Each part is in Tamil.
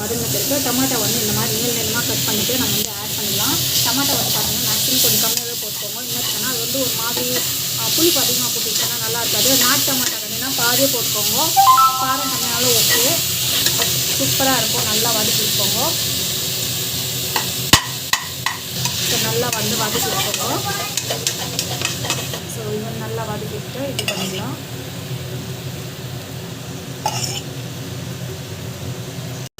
வதங்கின பிறகு டமாட்டோ வந்து இந்த மாதிரி நீளமாக கட் பண்ணிவிட்டு நம்ம வந்து ஆட் பண்ணிடலாம். டமாட்டோ வந்து பார்த்திங்கன்னா மேக்ஸிமம் கொஞ்சம் கம்மியாகவே போட்டுக்கோங்க. இன்னும் அது வந்து ஒரு மாதிரி புளிப்பு அதிகமாக போட்டுக்கிட்டோன்னா நல்லா இருக்காது. நாட்டு டமாட்டோ கண்டினா பாதியே போட்டுக்கோங்க. காரம் கம்மியானாலும் ஓகே, சூப்பராக இருக்கும். நல்லா வதக்கிக்கோங்க. ஸோ நல்லா வந்து வதக்கிக்கோங்க. ஸோ இவன் நல்லா வதக்கிட்டு இது பண்ணிடலாம்.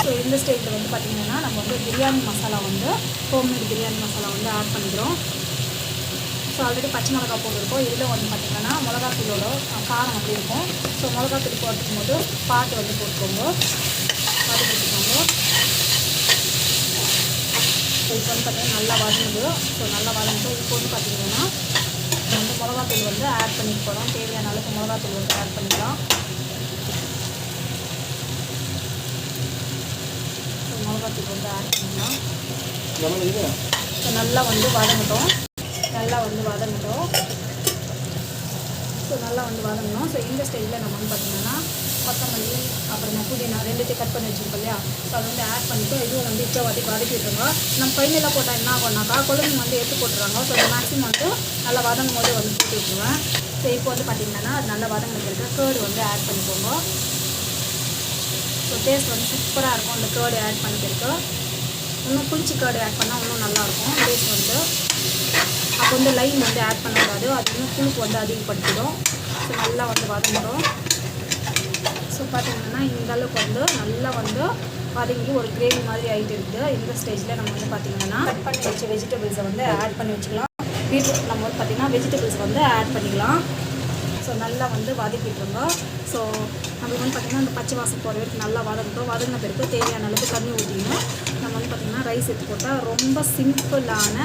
ஸோ இந்த ஸ்டேஜில் வந்து பார்த்திங்கன்னா நம்ம வந்து பிரியாணி மசாலா வந்து ஹோம்மேட் பிரியாணி மசாலா வந்து ஆட் பண்ணிக்கிறோம். ஸோ ஆல்ரெடி பச்சை மிளகா போட்டுருக்கோம். இதில் வந்து பார்த்திங்கன்னா மிளகாத்தூளோட காரம் அப்படி இருக்கும். ஸோ மிளகாத்தூள் போட்டுக்கும் போது பார்த்து வந்து போட்டுக்கோங்க, வதக்கிக்கோங்க. ஸோ இப்போ வந்து பார்த்திங்கன்னா நல்லா வதங்குது. ஸோ நல்லா வதங்கிட்டு இப்போ வந்து பார்த்திங்கன்னா வந்து மிளகாத்தூள் வந்து ஆட் பண்ணிட்டு போகிறோம். தேவையான அளவுக்கு மிளகாத்தூள் வந்து ஆட் பண்ணிக்கலாம். ஸோ மிளகாத்தூள் வந்து ஆட் பண்ணிக்கலாம். ஸோ நல்லா வந்து வதங்கட்டும். ஸோ நல்லா வந்து வதங்கணும். ஸோ இந்த ஸ்டேஜில் நம்ம வந்து பார்த்திங்கன்னா கொத்தமல்லி அப்புறமா புதினா ரெண்டுத்தையும் கட் பண்ணி வச்சுருக்கோம் இல்லையா, ஸோ அதை வந்து ஆட் பண்ணிவிட்டு இதுவும் வந்து இப்போ வதக்கிட்டுருங்க. நம்ம ஃபைனலாக போட்டால் என்ன ஆகும்னாக்கா குழம்பு வந்து எடுத்து போட்டுருவாங்க. ஸோ மேக்ஸிமம் வந்து நல்லா வதங்கும் போது வந்து போட்டு விட்டுருவேன். ஸோ இப்போ வந்து பார்த்திங்கன்னா அது நல்லா வதங்கினதுக்கு கேர்டு வந்து ஆட் பண்ணிக்கோங்க. ஸோ டேஸ்ட் வந்து சூப்பராக இருக்கும். அந்த கேர்டு ஆட் பண்ணிக்கிறதுக்கு இன்னும் புளிச்சி கேர்டு ஆட் பண்ணால் இன்னும் நல்லாயிருக்கும் டேஸ்ட் வந்து. அப்போ வந்து லைன் வந்து ஆட் பண்ணக்கூடாது, அது இன்னும் புளிப்பு வந்து அதிகப்படுத்திடும். ஸோ நல்லா வந்து வதங்கிடும். ஸோ பார்த்திங்கன்னா இந்த அளவுக்கு வந்து நல்லா வந்து வதங்கி ஒரு கிரேவி மாதிரி ஆகிட்டு இருக்குது. இந்த ஸ்டேஜில் நம்ம வந்து பார்த்திங்கன்னா கட் பண்ணி வச்ச வெஜிடபிள்ஸை வந்து ஆட் பண்ணி வச்சுக்கலாம். பீட்ரூட் நம்ம வந்து பார்த்திங்கன்னா வெஜிடபிள்ஸ் வந்து ஆட் பண்ணிக்கலாம். ஸோ நல்லா வந்து வதக்கிட்டுருங்க. ஸோ நம்மளுக்கு வந்து பார்த்திங்கன்னா அந்த பச்சை வாசம் போகிற வரைக்கும் நல்லா வதங்கட்டும். வதங்கின பிறகு தேவையான அளவுக்கு தண்ணி ஊற்றிக்கணும். நம்ம வந்து பார்த்திங்கன்னா ரைஸ் எடுத்து போட்டால் ரொம்ப சிம்பிளான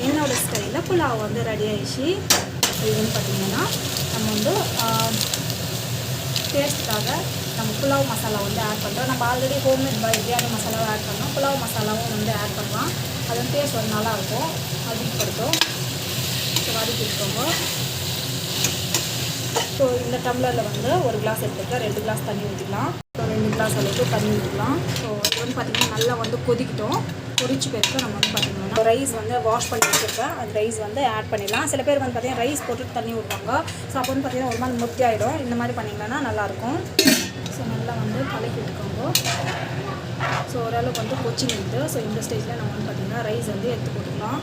என்னோடய ஸ்டைலில் புலாவ் வந்து ரெடி ஆகிடுச்சு. இது வந்து பார்த்திங்கன்னா நம்ம வந்து டேஸ்ட்டுக்காக நம்ம புலாவ் மசாலா வந்து ஆட் பண்ணுறோம். நம்ம ஆல்ரெடி ஹோம்மேட் பிரியாணி மசாலாவும் ஆட் பண்ணோம், புலாவ் மசாலாவும் வந்து ஆட் பண்ணலாம். அது வந்து டேஸ்ட் வந்து நல்லாயிருக்கும், அதிகப்படுத்தும். ஸோ வதக்கிட்டுக்கோங்க. ஸோ இந்த டம்ளரில் வந்து ஒரு கிளாஸ் எடுத்துக்கிட்டா 2 கிளாஸ் தண்ணி ஊற்றிக்கலாம். ஸோ 2 கிளாஸ் அளவுக்கு தண்ணி ஊற்றிக்கலாம். ஸோ இது வந்து பார்த்திங்கன்னா நல்லா வந்து கொதிக்கிட்டோம். பொரிச்சு பேருக்கு நம்ம வந்து பார்த்திங்கன்னா ரைஸ் வந்து வாஷ் பண்ணி வச்சுருக்கேன். அந்த ரைஸ் வந்து ஆட் பண்ணிடலாம். சில பேர் வந்து பார்த்திங்கன்னா ரைஸ் போட்டு தண்ணி ஊற்றுவாங்க. ஸோ அப்போ வந்து பார்த்திங்கன்னா ஒரு மாதிரி முத்தி ஆகிடும். இந்த மாதிரி பண்ணிங்கன்னா நல்லாயிருக்கும். ஸோ நல்லா வந்து கலக்கி விட்டுக்கோங்க. ஸோ ஓரளவுக்கு வந்து கொச்சி நிறுத்து. ஸோ இந்த ஸ்டேஜில் நம்ம வந்து பார்த்திங்கன்னா ரைஸ் வந்து எடுத்து போட்டுக்கலாம்.